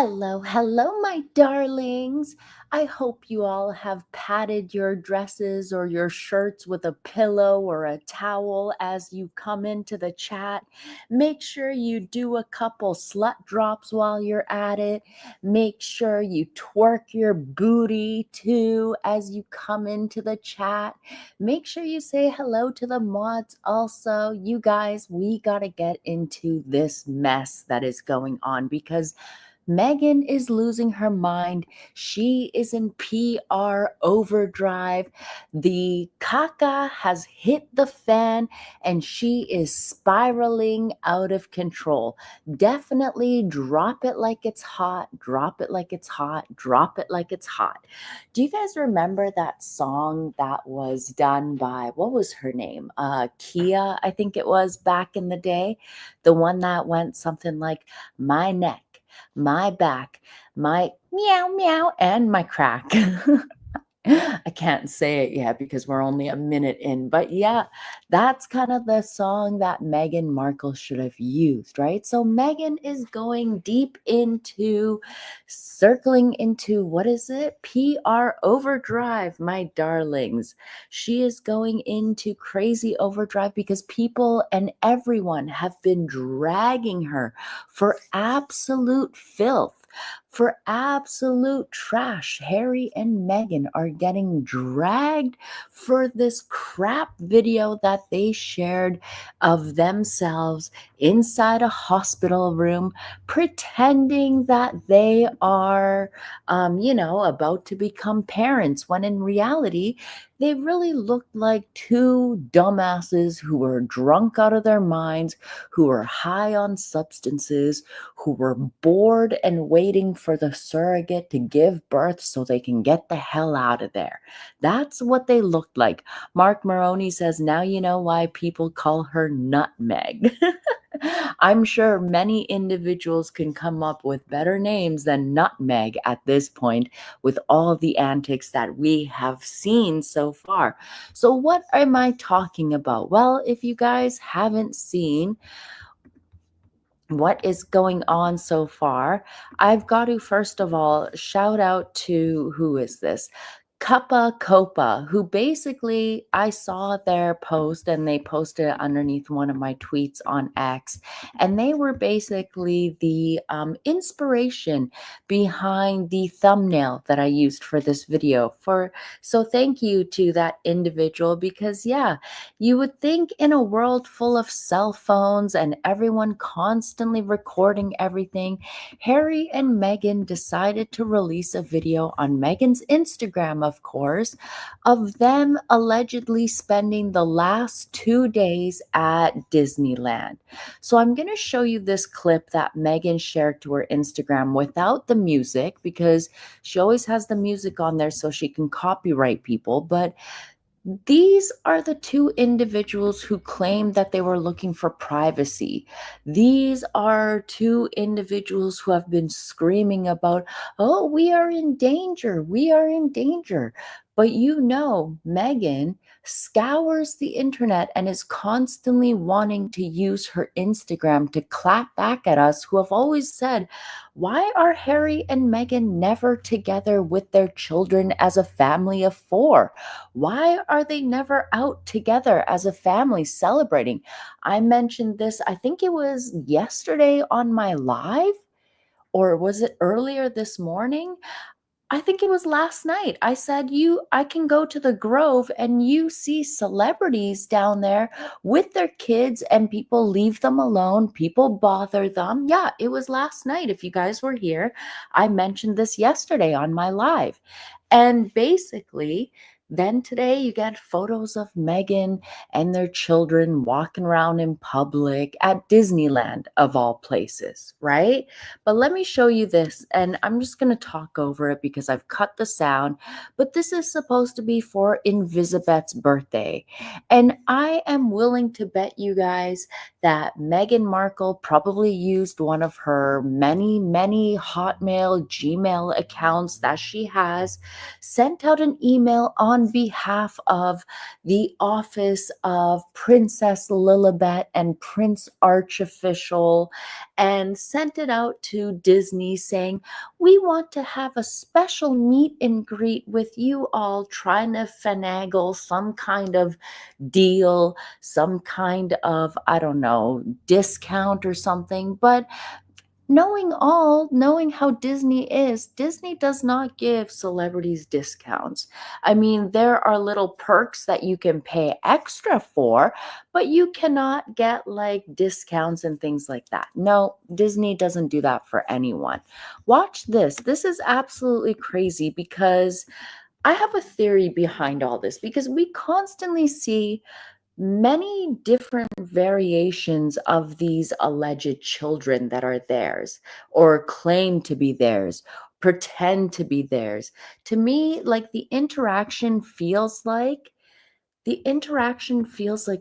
Hello, hello, my darlings. I hope you all have padded your dresses or your shirts with a pillow or a towel as you come into the chat. Make sure you do a couple slut drops while you're at it. Make sure you twerk your booty too as you come into the chat. Make sure you say hello to the mods also. You guys, we got to get into this mess that is going on because Meghan is losing her mind. She is in PR overdrive. The caca has hit the fan and she is spiraling out of control. Definitely drop it like it's hot, drop it like it's hot, drop it like it's hot. Do you guys remember that song that was done by, what was her name? Kia, I think it was back in the day. The one that went something like, my neck, my back, my meow meow, and my crack. I can't say it yet because we're only a minute in, but yeah, that's kind of the song that Meghan Markle should have used, right? So Meghan is going deep into circling into what is it? PR overdrive, my darlings. She is going into crazy overdrive because people and everyone have been dragging her for absolute filth. For absolute trash. Harry and Meghan are getting dragged for this crap video that they shared of themselves inside a hospital room, pretending that they are, about to become parents, when in reality, they really looked like two dumbasses who were drunk out of their minds, who were high on substances, who were bored and waiting for the surrogate to give birth so they can get the hell out of there. That's what they looked like. Mark Maroney says, now you know why people call her Nutmeg. I'm sure many individuals can come up with better names than Nutmeg at this point with all the antics that we have seen so far. So, what am I talking about? Well, if you guys haven't seen what is going on so far, I've got to first of all shout out to who is this? Kappa Copa, who basically I saw their post and they posted it underneath one of my tweets on X. And they were basically the inspiration behind the thumbnail that I used for this video. So thank you to that individual because, yeah, you would think in a world full of cell phones and everyone constantly recording everything, Harry and Meghan decided to release a video on Meghan's Instagram, of course, of them allegedly spending the last 2 days at Disneyland. So I'm going to show you this clip that Meghan shared to her Instagram without the music because she always has the music on there so she can copyright people. But these are the two individuals who claimed that they were looking for privacy. These are two individuals who have been screaming about, oh, we are in danger. We are in danger. But Meghan scours the internet and is constantly wanting to use her Instagram to clap back at us who have always said, why are Harry and Meghan never together with their children as a family of four? Why are they never out together as a family celebrating? I mentioned this, I think it was yesterday on my live, or was it earlier this morning? I think it was last night. I said, I can go to the Grove and you see celebrities down there with their kids and people leave them alone. People bother them. Yeah, it was last night. If you guys were here, I mentioned this yesterday on my live. And basically, then today you get photos of Meghan and their children walking around in public at Disneyland, of all places, right? But let me show you this, and I'm just going to talk over it because I've cut the sound. But this is supposed to be for Invisibeth's birthday. And I am willing to bet you guys that Meghan Markle probably used one of her many, Hotmail, Gmail accounts that she has, sent out an email on on behalf of the office of Princess Lilibet and Prince Archofficial and sent it out to Disney saying, we want to have a special meet and greet with you all, trying to finagle some kind of deal, some kind of, I don't know, discount or something. But knowing how Disney is, Disney does not give celebrities discounts. I mean, there are little perks that you can pay extra for, but you cannot get like discounts and things like that. No, Disney doesn't do that for anyone. Watch this. This is absolutely crazy because I have a theory behind all this because we constantly see many different variations of these alleged children that are theirs or claim to be theirs, pretend to be theirs. To me, like the interaction feels like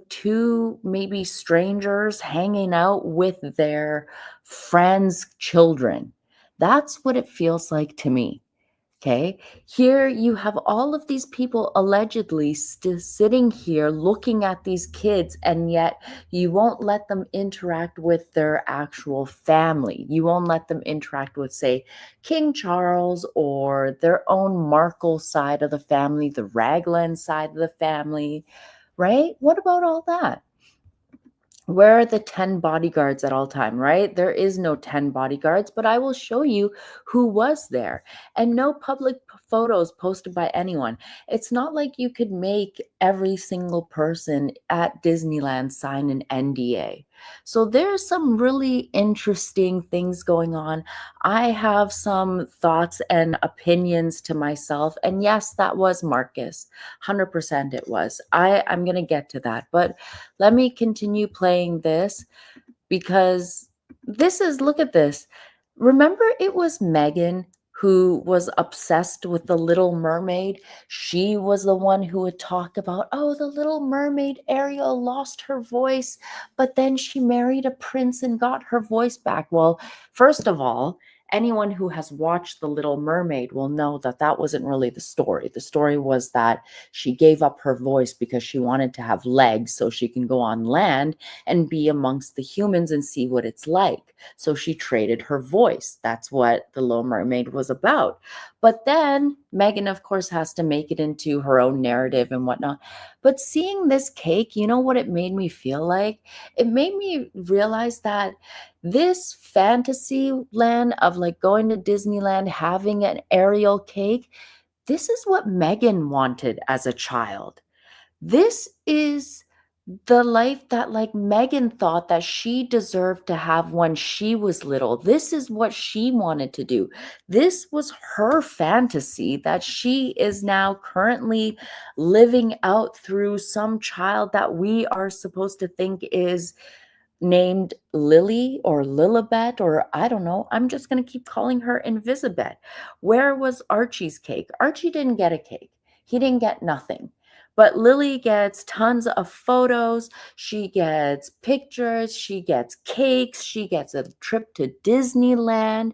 two maybe strangers hanging out with their friends' children. That's what it feels like to me. Okay, here you have all of these people allegedly sitting here looking at these kids, and yet you won't let them interact with their actual family. You won't let them interact with, say, King Charles or their own Markle side of the family, the Raglan side of the family, right? What about all that? Where are the 10 bodyguards at all time, right? There is no 10 bodyguards, but I will show you who was there. And no public photos posted by anyone. It's not like you could make every single person at Disneyland sign an NDA. So there's some really interesting things going on. I have some thoughts and opinions to myself. And yes, that was Marcus. 100% it was. I'm going to get to that. But let me continue playing this because look at this. Remember, it was Meghan who was obsessed with the Little Mermaid. She was the one who would talk about, oh, the Little Mermaid Ariel lost her voice, but then she married a prince and got her voice back. Well, first of all, anyone who has watched The Little Mermaid will know that that wasn't really the story. The story was that she gave up her voice because she wanted to have legs so she can go on land and be amongst the humans and see what it's like. So she traded her voice. That's what The Little Mermaid was about. But then Meghan, of course, has to make it into her own narrative and whatnot. But seeing this cake, you know what it made me feel like? It made me realize that this fantasy land of like going to Disneyland, having an Ariel cake, this is what Meghan wanted as a child. This is the life that like Meghan thought that she deserved to have when she was little. This is what she wanted to do. This was her fantasy that she is now currently living out through some child that we are supposed to think is named Lily or Lilibet, or I don't know. I'm just going to keep calling her Invisibet. Where was Archie's cake? Archie didn't get a cake. He didn't get nothing. But Lily gets tons of photos. She gets pictures. She gets cakes. She gets a trip to Disneyland.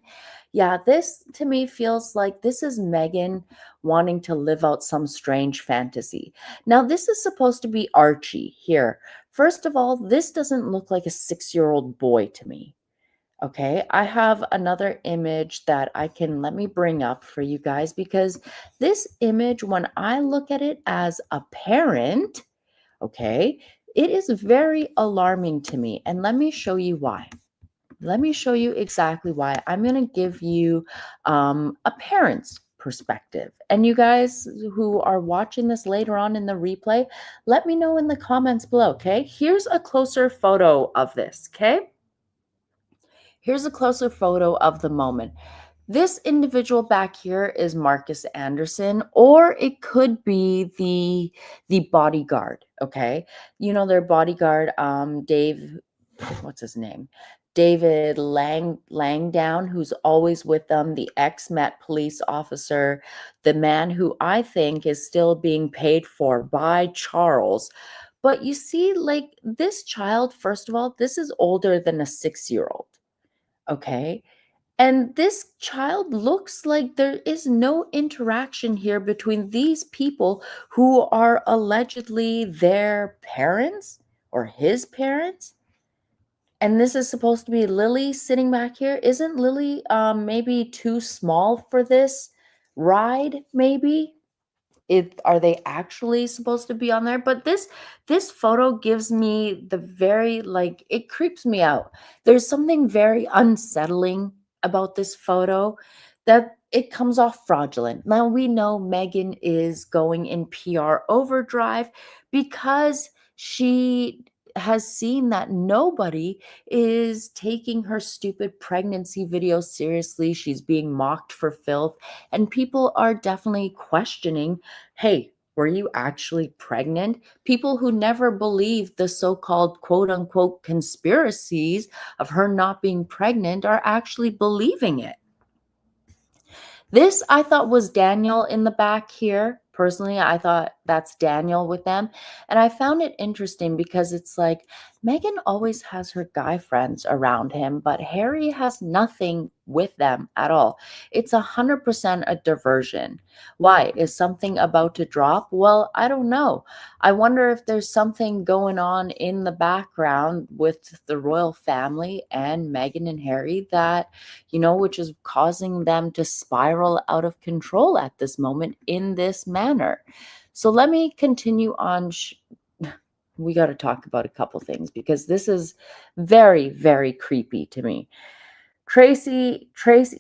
Yeah, this to me feels like this is Meghan wanting to live out some strange fantasy. Now, this is supposed to be Archie here. First of all, this doesn't look like a 6-year-old boy to me. Okay, I have another image that let me bring up for you guys because this image, when I look at it as a parent, okay, it is very alarming to me. And let me show you why. Let me show you exactly why. I'm going to give you a parent's perspective. And you guys who are watching this later on in the replay, let me know in the comments below, okay? Here's a closer photo of this, okay? Here's a closer photo of the moment. This individual back here is Marcus Anderson, or it could be the bodyguard, okay? You know, their bodyguard, Dave, what's his name? David Langdown, who's always with them, the ex-Met police officer, the man who I think is still being paid for by Charles. But you see, like this child, first of all, this is older than a 6-year-old. Okay. And this child looks like there is no interaction here between these people who are allegedly their parents or his parents. And this is supposed to be Lily sitting back here. Isn't Lily maybe too small for this ride, maybe? Are they actually supposed to be on there? But this photo gives me the very, like, it creeps me out. There's something very unsettling about this photo, that it comes off fraudulent. Now we know Meghan is going in PR overdrive because she has seen that nobody is taking her stupid pregnancy video seriously. She's being mocked for filth, and people are definitely questioning, hey, were you actually pregnant? People who never believed the so-called quote unquote conspiracies of her not being pregnant are actually believing it. This I thought was Daniel in the back here. Personally, I thought that's Daniel with them. And I found it interesting because it's like Meghan always has her guy friends around him, but Harry has nothing with them at all. It's 100% a diversion. Why? Is something about to drop? Well, I don't know. I wonder if there's something going on in the background with the royal family and Meghan and Harry that, which is causing them to spiral out of control at this moment in this manner. So let me continue on. We got to talk about a couple things because this is very, very creepy to me. Tracy says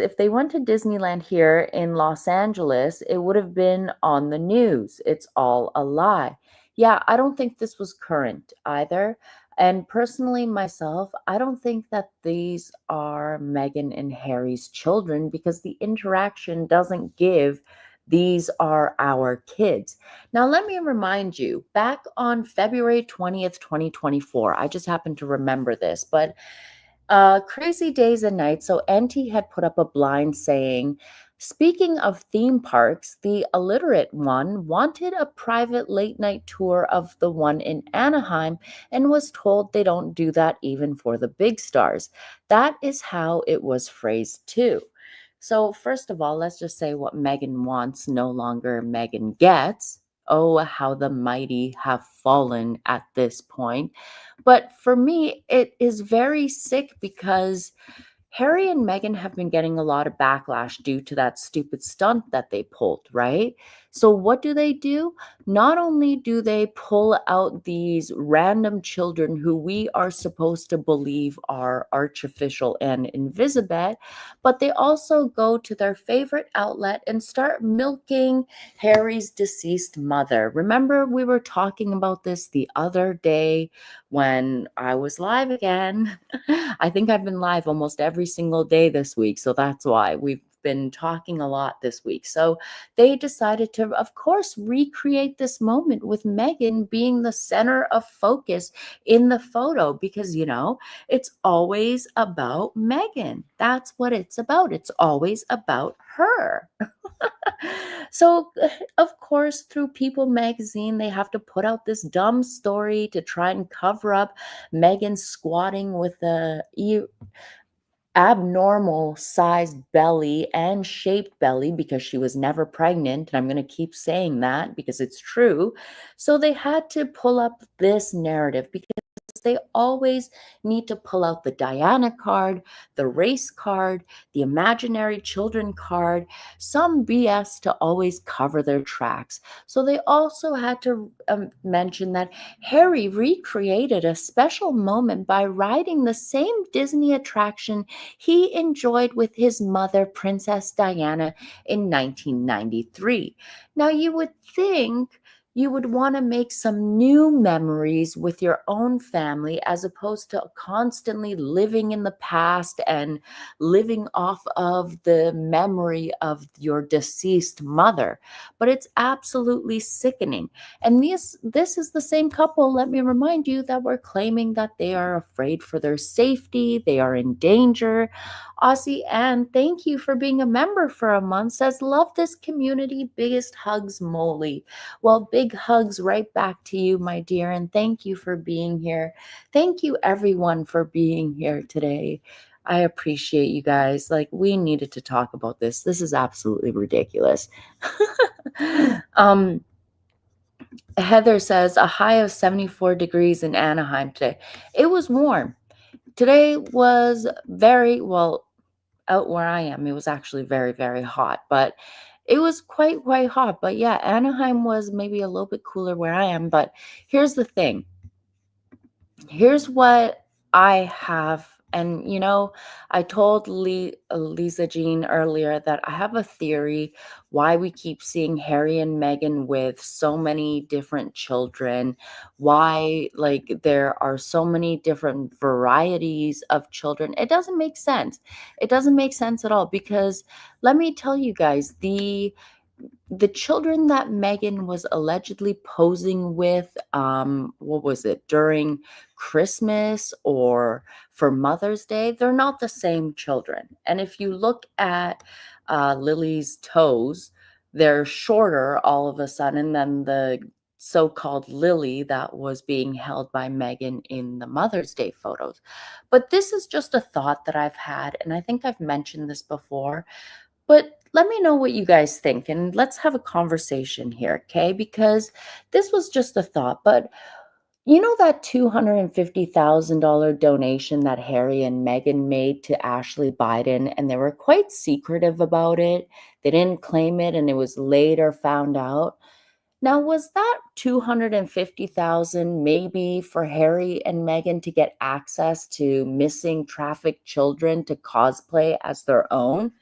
if they went to Disneyland here in Los Angeles, it would have been on the news. It's all a lie. Yeah, I don't think this was current either. And personally, myself, I don't think that these are Meghan and Harry's children because the interaction doesn't give these are our kids. Now, let me remind you, back on February 20th, 2024, I just happen to remember this, but crazy days and nights. So NT had put up a blind saying, speaking of theme parks, the illiterate one wanted a private late night tour of the one in Anaheim and was told they don't do that even for the big stars. That is how it was phrased too. So first of all, let's just say what Meghan wants no longer Meghan gets. Oh, how the mighty have fallen at this point. But for me, it is very sick because Harry and Meghan have been getting a lot of backlash due to that stupid stunt that they pulled, right? So, what do? Not only do they pull out these random children who we are supposed to believe are artificial and Invisibet, but they also go to their favorite outlet and start milking Harry's deceased mother. Remember, we were talking about this the other day when I was live again. I think I've been live almost every single day this week. So that's why we've been talking a lot this week. So they decided to, of course, recreate this moment with Meghan being the center of focus in the photo because, it's always about Meghan. That's what it's about. It's always about her. So, of course, through People magazine, they have to put out this dumb story to try and cover up Meghan squatting with a abnormal sized belly and shaped belly because she was never pregnant. And I'm going to keep saying that because it's true. So they had to pull up this narrative because they always need to pull out the Diana card, the race card, the imaginary children card, some BS to always cover their tracks. So they also had to mention that Harry recreated a special moment by riding the same Disney attraction he enjoyed with his mother, Princess Diana, in 1993. Now, you would think you would want to make some new memories with your own family as opposed to constantly living in the past and living off of the memory of your deceased mother. But it's absolutely sickening. And this is the same couple, let me remind you, that were claiming that they are afraid for their safety, they are in danger. Aussie Ann, thank you for being a member for a month, says, love this community, biggest hugs, Molly. Well, big hugs right back to you, my dear, and thank you for being here. Thank you, everyone, for being here today. I appreciate you guys. Like, we needed to talk about this. This is absolutely ridiculous. um, Heather says a high of 74 degrees in Anaheim today. It was warm. Today was very well out where I am. It was actually very, very hot, but it was quite hot. But yeah, Anaheim was maybe a little bit cooler where I am. But here's the thing. Here's what I have, and I told Lisa Jean earlier that I have a theory why we keep seeing Harry and Meghan with so many different children, why like there are so many different varieties of children. It doesn't make sense. It doesn't make sense at all because let me tell you guys, the children that Meghan was allegedly posing with, what was it, during Christmas or for Mother's Day, they're not the same children. And if you look at Lily's toes, they're shorter all of a sudden than the so-called Lily that was being held by Meghan in the Mother's Day photos. But this is just a thought that I've had, and I think I've mentioned this before. But let me know what you guys think and let's have a conversation here, okay? Because this was just a thought, but you know that $250,000 donation that Harry and Meghan made to Ashley Biden, and they were quite secretive about it. They didn't claim it, and it was later found out. Now, was that 250,000 maybe for Harry and Meghan to get access to missing trafficked children to cosplay as their own?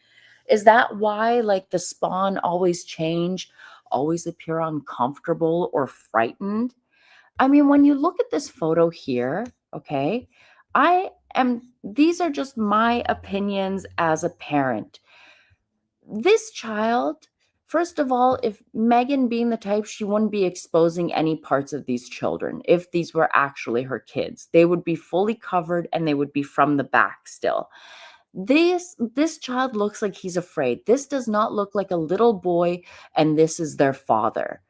Is that why, like, the Spawn always change, always appear uncomfortable or frightened? I mean, when you look at this photo here, okay, these are just my opinions as a parent. This child, first of all, if Meghan being the type, she wouldn't be exposing any parts of these children. If these were actually her kids, they would be fully covered and they would be from the back still. This child looks like he's afraid. This does not look like a little boy and this is their father.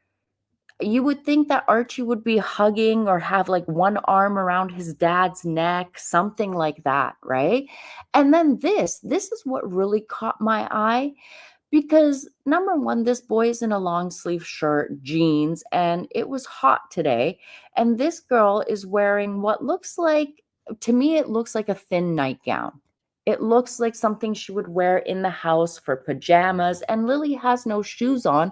You would think that Archie would be hugging or have like one arm around his dad's neck, something like that, right? And then this is what really caught my eye because number one, this boy is in a long sleeve shirt, jeans, and it was hot today. And this girl is wearing what looks like, to me, it looks like a thin nightgown. It looks like something she would wear in the house for pajamas. And Lily has no shoes on.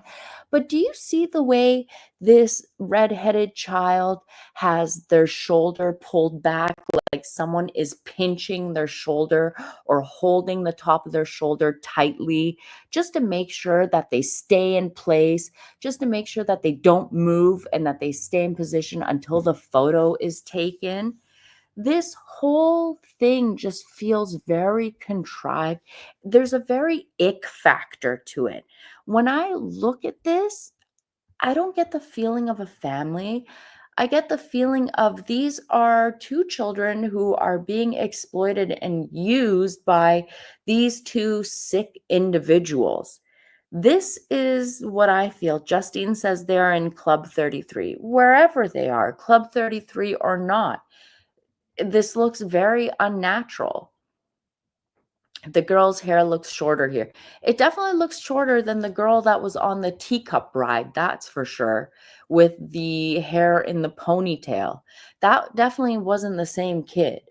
But do you see the way this redheaded child has their shoulder pulled back, like someone is pinching their shoulder or holding the top of their shoulder tightly just to make sure that they stay in place, just to make sure that they don't move and that they stay in position until the photo is taken? This whole thing just feels very contrived. There's a very ick factor to it. When I look at this, I don't get the feeling of a family. I get the feeling of these are two children who are being exploited and used by these two sick individuals. This is what I feel. Justine says they're in Club 33. Wherever they are, Club 33 or not, this looks very unnatural. The girl's hair looks shorter here. It definitely looks shorter than the girl that was on the teacup ride, that's for sure, with the hair in the ponytail. That definitely wasn't the same kid.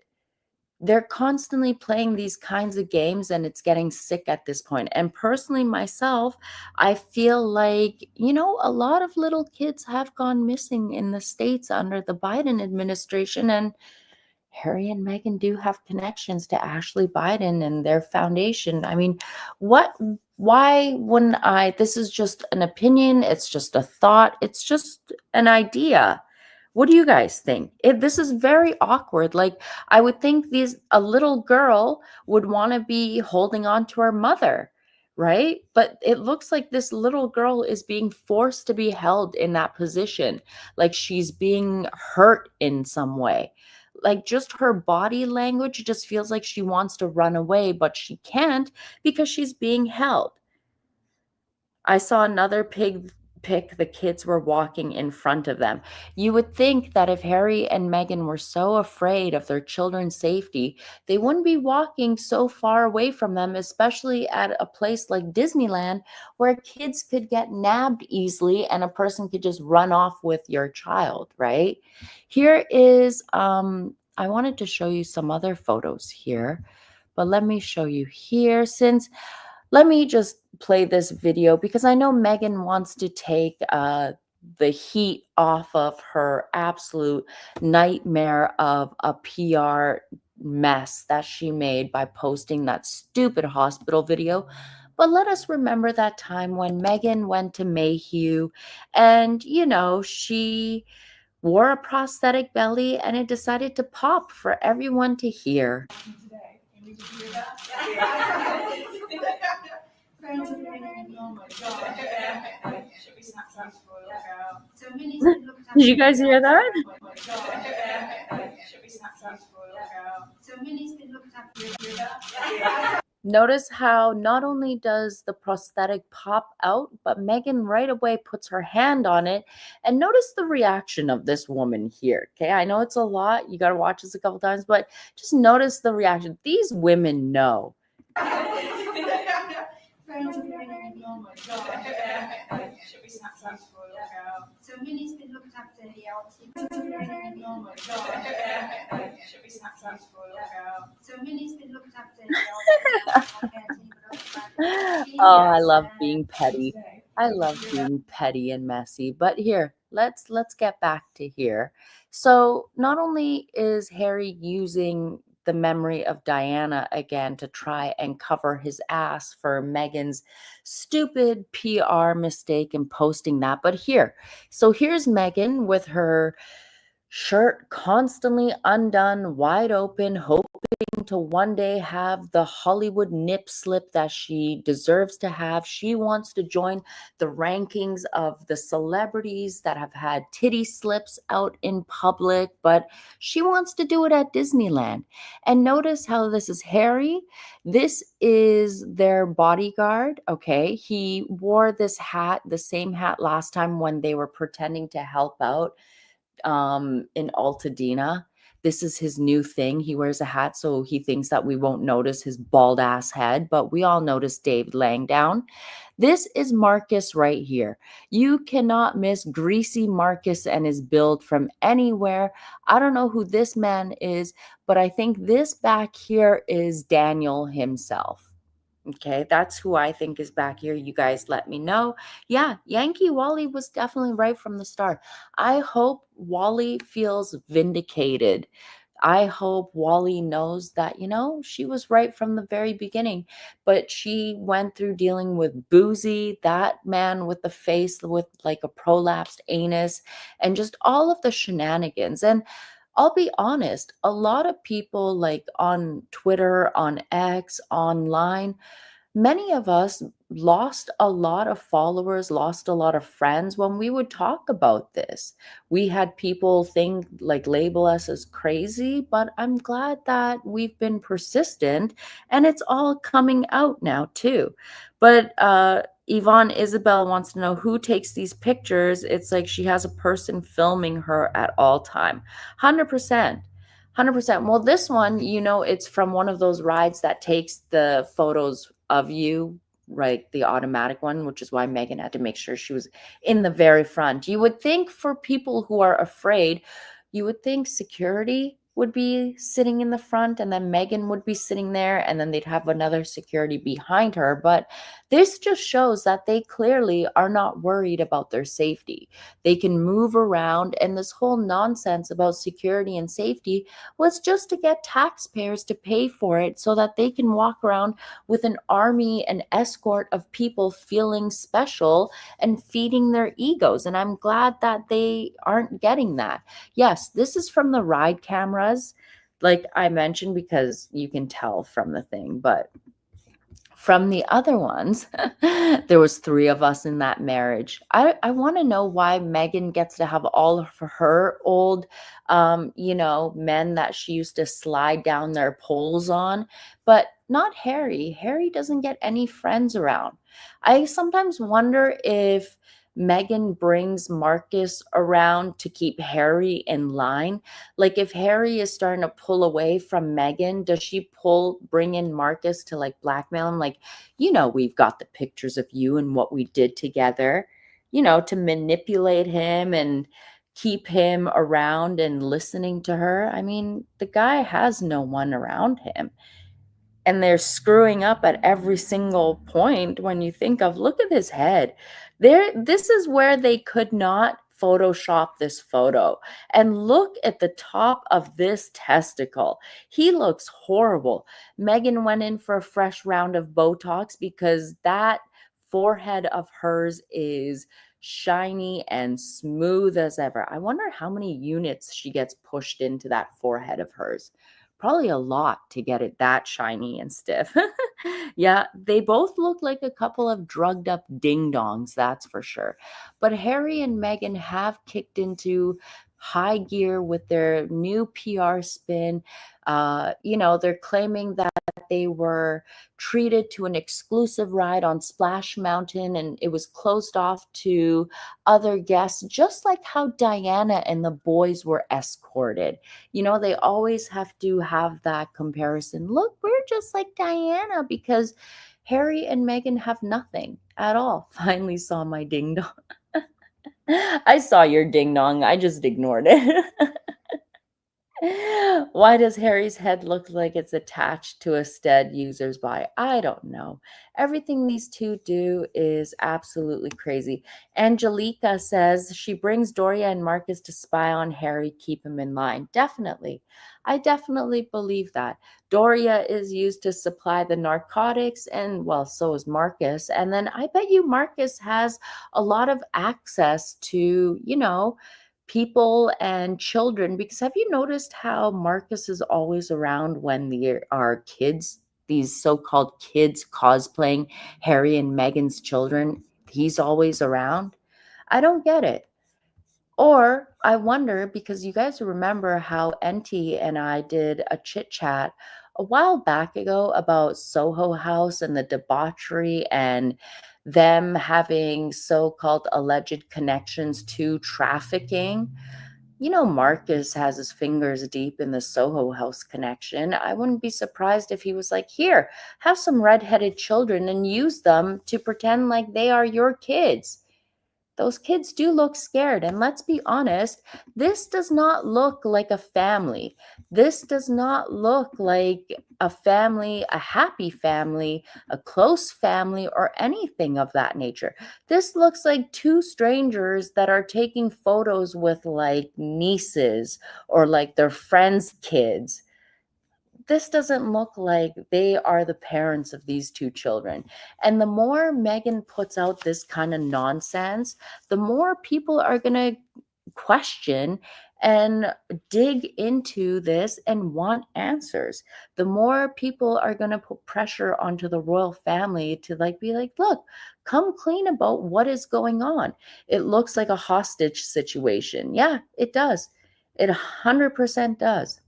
They're constantly playing these kinds of games and it's getting sick at this point. And personally, myself, I feel like, a lot of little kids have gone missing in the States under the Biden administration. And Harry and Meghan do have connections to Ashley Biden and their foundation. I mean, why wouldn't I? This is just an opinion. It's just a thought. It's just an idea. What do you guys think? This is very awkward. Like, I would think a little girl would want to be holding on to her mother, right? But it looks like this little girl is being forced to be held in that position, like she's being hurt in some way. Like, just her body language just feels like she wants to run away, but she can't because she's being held. I saw another pig pic, the kids were walking in front of them. You would think that if Harry and Meghan were so afraid of their children's safety, they wouldn't be walking so far away from them, especially at a place like Disneyland where kids could get nabbed easily and a person could just run off with your child, right? Here is, I wanted to show you some other photos here, but let me show you here since let me just play this video because I know Meghan wants to take the heat off of her absolute nightmare of a PR mess that she made by posting that stupid hospital video. But let us remember that time when Meghan went to Mayhew and, she wore a prosthetic belly and it decided to pop for everyone to hear. Did you guys hear that? Notice how not only does the prosthetic pop out, but Meghan right away puts her hand on it. And notice the reaction of this woman here. Okay, I know it's a lot. You got to watch this a couple times, but just notice the reaction. These women know. Oh, I love being petty. I love being petty and messy. But here, let's get back to here. So, not only is Harry using the memory of Diana again to try and cover his ass for Meghan's stupid PR mistake in posting that, but here. So here's Meghan with her shirt constantly undone, wide open, hoping to one day have the Hollywood nip slip that she deserves to have. She wants to join the rankings of the celebrities that have had titty slips out in public, but she wants to do it at Disneyland. And notice how this is Harry. This is their bodyguard. Okay. He wore this hat, the same hat last time when they were pretending to help out in Altadena. This is his new thing. He wears a hat so he thinks that we won't notice his bald ass head, but we all notice David Langdown. This is Marcus right here. You cannot miss greasy Marcus and his build from anywhere. I don't know who this man is, but I think this back here is Daniel himself. Okay, that's who I think is back here. You guys let me know. Yeah, Yankee Wally was definitely right from the start. I hope Wally feels vindicated. I hope Wally knows that, she was right from the very beginning, but she went through dealing with Boozy, that man with the face with like a prolapsed anus, and just all of the shenanigans. And I'll be honest, a lot of people like on Twitter, on X, online, many of us lost a lot of followers, lost a lot of friends when we would talk about this. We had people think like label us as crazy, but I'm glad that we've been persistent and it's all coming out now too. But Yvonne Isabel wants to know who takes these pictures. It's like she has a person filming her at all time. 100%. 100%. Well, this one, it's from one of those rides that takes the photos of you, right? The automatic one, which is why Meghan had to make sure she was in the very front. You would think for people who are afraid, you would think security would be sitting in the front and then Meghan would be sitting there and then they'd have another security behind her. But this just shows that they clearly are not worried about their safety. They can move around, and this whole nonsense about security and safety was just to get taxpayers to pay for it so that they can walk around with an army and escort of people feeling special and feeding their egos. And I'm glad that they aren't getting that. Yes, this is from the ride cameras, like I mentioned, because you can tell from the thing, but from the other ones, there was three of us in that marriage. I want to know why Meghan gets to have all of her old, men that she used to slide down their poles on, but not Harry. Harry doesn't get any friends around. I sometimes wonder if Meghan brings Marcus around to keep Harry in line? Like, if Harry is starting to pull away from Meghan, does she bring in Marcus to like blackmail him? Like, we've got the pictures of you and what we did together, to manipulate him and keep him around and listening to her. I mean, the guy has no one around him, and they're screwing up at every single point. When you think of, look at his head there, this is where they could not photoshop this photo. And look at the top of this testicle. He looks horrible. Meghan went in for a fresh round of Botox because that forehead of hers is shiny and smooth as ever. I wonder how many units she gets pushed into that forehead of hers. Probably a lot to get it that shiny and stiff. Yeah, they both look like a couple of drugged up ding dongs, that's for sure. But Harry and Meghan have kicked into high gear with their new PR spin. They're claiming that they were treated to an exclusive ride on Splash Mountain and it was closed off to other guests, just like how Diana and the boys were escorted. They always have to have that comparison. Look, we're just like Diana because Harry and Meghan have nothing at all. Finally saw my ding dong. I saw your ding dong. I just ignored it. Why does Harry's head look like it's attached to a stead user's body? I don't know. Everything these two do is absolutely crazy. Angelica says she brings Doria and Marcus to spy on Harry, keep him in line. Definitely. I definitely believe that. Doria is used to supply the narcotics, and well, so is Marcus. And then I bet you Marcus has a lot of access to, people and children, because have you noticed how Marcus is always around when there are kids, these so-called kids cosplaying Harry and Meghan's children? He's always around. I don't get it. Or I wonder, because you guys remember how NT and I did a chit chat a while back ago about Soho House and the debauchery and them having so-called alleged connections to trafficking. Marcus has his fingers deep in the Soho House connection. I wouldn't be surprised if he was like, here, have some redheaded children and use them to pretend like they are your kids. Those kids do look scared. And let's be honest, this does not look like a family. This does not look like a family, a happy family, a close family, or anything of that nature. This looks like two strangers that are taking photos with like nieces or like their friends' kids. This doesn't look like they are the parents of these two children. And the more Meghan puts out this kind of nonsense, the more people are going to question and dig into this and want answers. The more people are going to put pressure onto the royal family to like be like, look, come clean about what is going on. It looks like a hostage situation. Yeah, it does. It 100% does.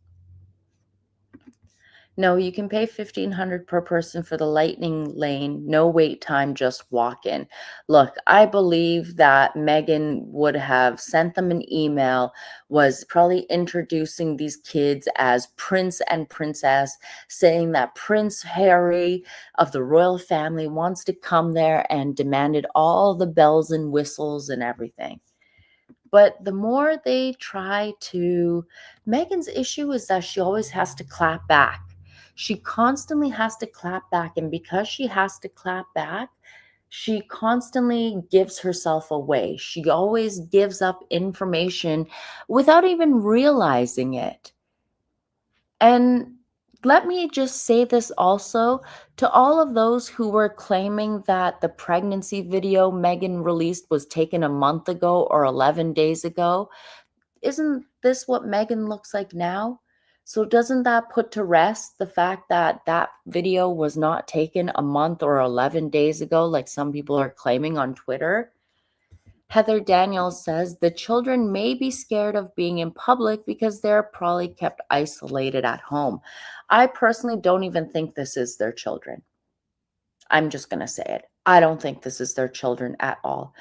No, you can pay 1,500 per person for the lightning lane, no wait time, just walk in. Look, I believe that Meghan would have sent them an email, was probably introducing these kids as prince and princess, saying that Prince Harry of the royal family wants to come there, and demanded all the bells and whistles and everything. But the more they try to, Meghan's issue is that she always has to clap back. She constantly has to clap back. And because she has to clap back, she constantly gives herself away. She always gives up information without even realizing it. And let me just say this also to all of those who were claiming that the pregnancy video Meghan released was taken a month ago or 11 days ago. Isn't this what Meghan looks like now? So doesn't that put to rest the fact that that video was not taken a month or 11 days ago, like some people are claiming on Twitter? Heather Daniels says the children may be scared of being in public because they're probably kept isolated at home. I personally don't even think this is their children. I'm just going to say it. I don't think this is their children at all.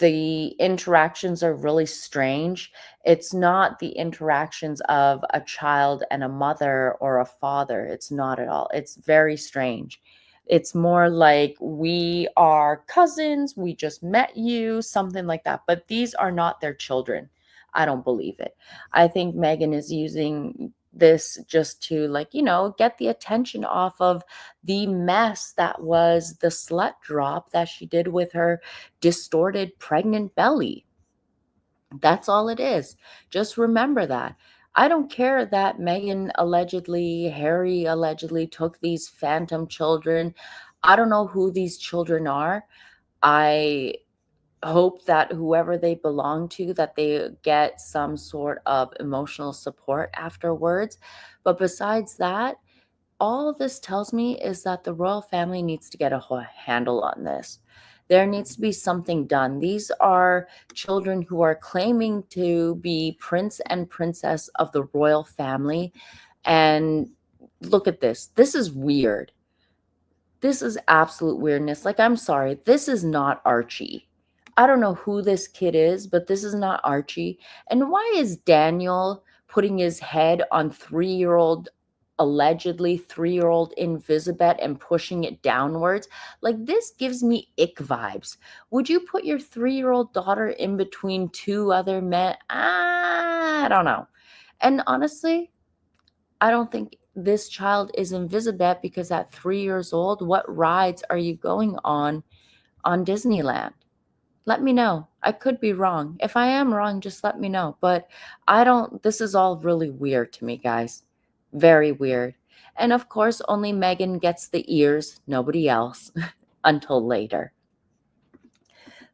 the interactions are really strange. It's not the interactions of a child and a mother or a father. It's not at all. It's very strange. It's more like we are cousins, we just met you, something like that. But these are not their children. I don't believe it. I think Meghan is using this just to, like, get the attention off of the mess that was the slut drop that she did with her distorted pregnant belly. That's all it is. Just remember that. I don't care that Harry allegedly took these phantom children. I don't know who these children are. I hope that whoever they belong to, that they get some sort of emotional support afterwards. But besides that, all this tells me is that the royal family needs to get a handle on this. There needs to be something done. These are children who are claiming to be prince and princess of the royal family. And look at this. This is weird. This is absolute weirdness. Like, I'm sorry. This is not Archie. I don't know who this kid is, but this is not Archie. And why is Daniel putting his head on allegedly 3-year-old Invisibet and pushing it downwards? Like, this gives me ick vibes. Would you put your 3-year-old daughter in between two other men? I don't know. And honestly, I don't think this child is Invisibet, because at 3 years old, what rides are you going on Disneyland? Let me know. I could be wrong. If I am wrong, just let me know. But this is all really weird to me, guys. Very weird. And of course, only Meghan gets the ears, nobody else, until later.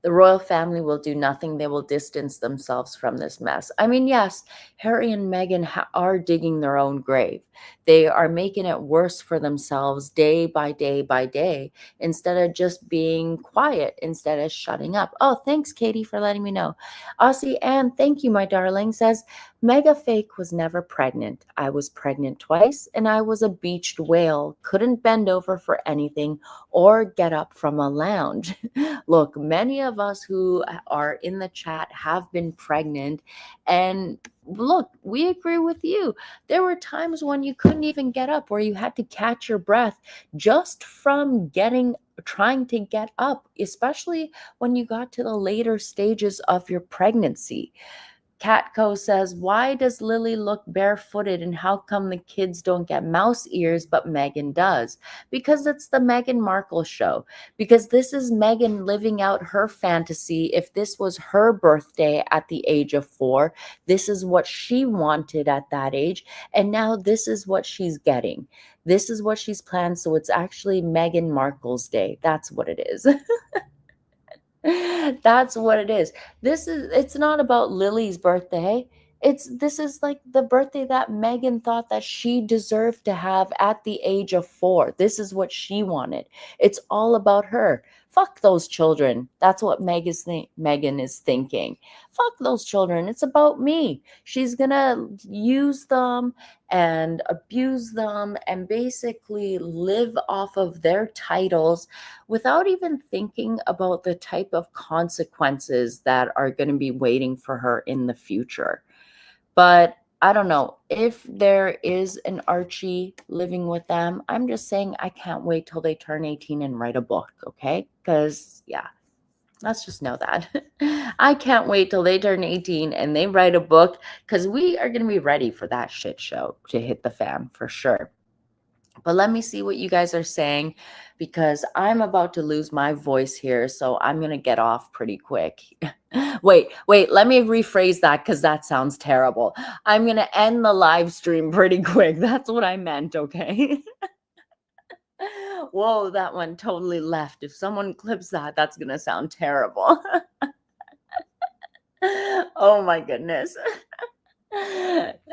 The royal family will do nothing. They will distance themselves from this mess. I mean, yes, Harry and Meghan are digging their own grave. They are making it worse for themselves day by day by day, instead of just being quiet, instead of shutting up. Oh, thanks, Katie, for letting me know. Aussie Ann, thank you, my darling, says, Mega Fake was never pregnant. I was pregnant twice, and I was a beached whale. Couldn't bend over for anything or get up from a lounge. Look, many of us who are in the chat have been pregnant, and look, we agree with you. There were times when you couldn't even get up, where you had to catch your breath just from trying to get up, especially when you got to the later stages of your pregnancy. Catco says, why does Lily look barefooted, and how come the kids don't get mouse ears but Meghan does? Because it's the Meghan Markle show. Because this is Meghan living out her fantasy. If this was her birthday at the age of 4, this is what she wanted at that age. And now this is what she's getting. This is what she's planned. So it's actually Meghan Markle's day. That's what it is. That's what it is. It's not about Lily's birthday. This is like the birthday that Meghan thought that she deserved to have at the age of 4. This is what she wanted. It's all about her. Fuck those children. That's what Meghan is thinking. Fuck those children. It's about me. She's gonna use them and abuse them and basically live off of their titles without even thinking about the type of consequences that are going to be waiting for her in the future. But I don't know if there is an Archie living with them. I'm just saying I can't wait till they turn 18 and write a book, okay? Because, yeah, let's just know that. I can't wait till they turn 18 and they write a book, because we are going to be ready for that shit show to hit the fan for sure. But let me see what you guys are saying, because I'm about to lose my voice here. So I'm going to get off pretty quick. Wait, let me rephrase that, because that sounds terrible. I'm going to end the live stream pretty quick. That's what I meant, okay? Whoa, that one totally left. If someone clips that, that's going to sound terrible. Oh my goodness.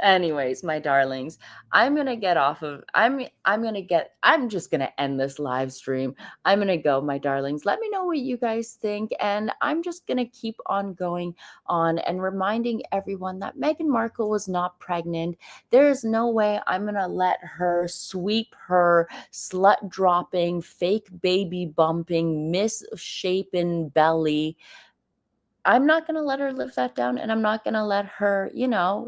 Anyways, my darlings, I'm just gonna end this live stream. I'm gonna go, my darlings. Let me know what you guys think, and I'm just gonna keep on going on and reminding everyone that Meghan Markle was not pregnant. There is no way I'm gonna let her sweep her slut dropping, fake baby bumping, misshapen belly I'm not going to let her live that down, and I'm not going to let her,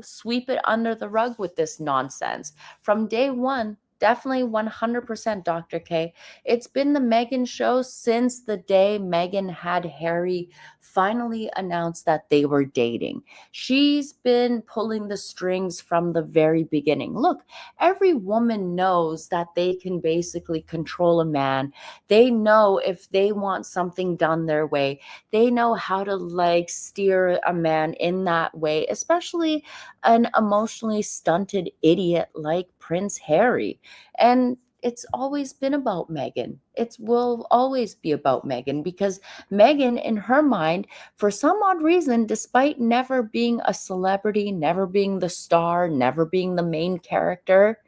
sweep it under the rug with this nonsense. From day one, definitely 100% Dr. K. It's been the Meghan show since the day Meghan had Harry finally announced that they were dating. She's been pulling the strings from the very beginning. Look, every woman knows that they can basically control a man. They know if they want something done their way, they know how to like steer a man in that way, especially an emotionally stunted idiot like Prince Harry. And it's always been about Meghan. It will always be about Meghan because Meghan, in her mind, for some odd reason, despite never being a celebrity, never being the star, never being the main character,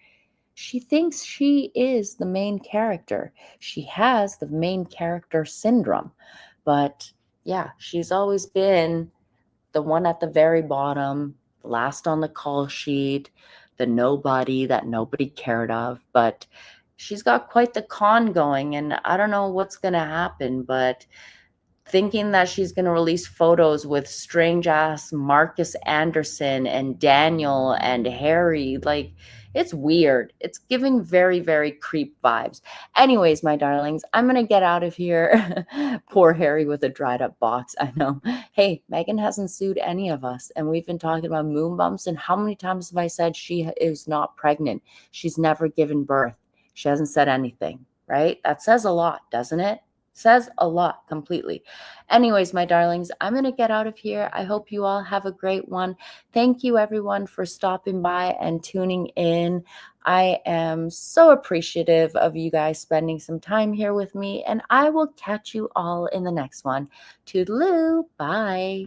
she thinks she is the main character. She has the main character syndrome. But yeah, she's always been the one at the very bottom, last on the call sheet, the nobody that nobody cared of. But she's got quite the con going, and I don't know what's going to happen, but thinking that she's going to release photos with strange ass Marcus Anderson and Daniel and Harry. Like, it's weird. It's giving very, very creep vibes. Anyways, my darlings, I'm going to get out of here. Poor Harry with a dried up box. I know. Hey, Meghan hasn't sued any of us. And we've been talking about moon bumps. And how many times have I said she is not pregnant? She's never given birth. She hasn't said anything, right? That says a lot, doesn't it? Says a lot completely. Anyways, my darlings, I'm going to get out of here. I hope you all have a great one. Thank you, everyone, for stopping by and tuning in. I am so appreciative of you guys spending some time here with me, and I will catch you all in the next one. Toodaloo. Bye.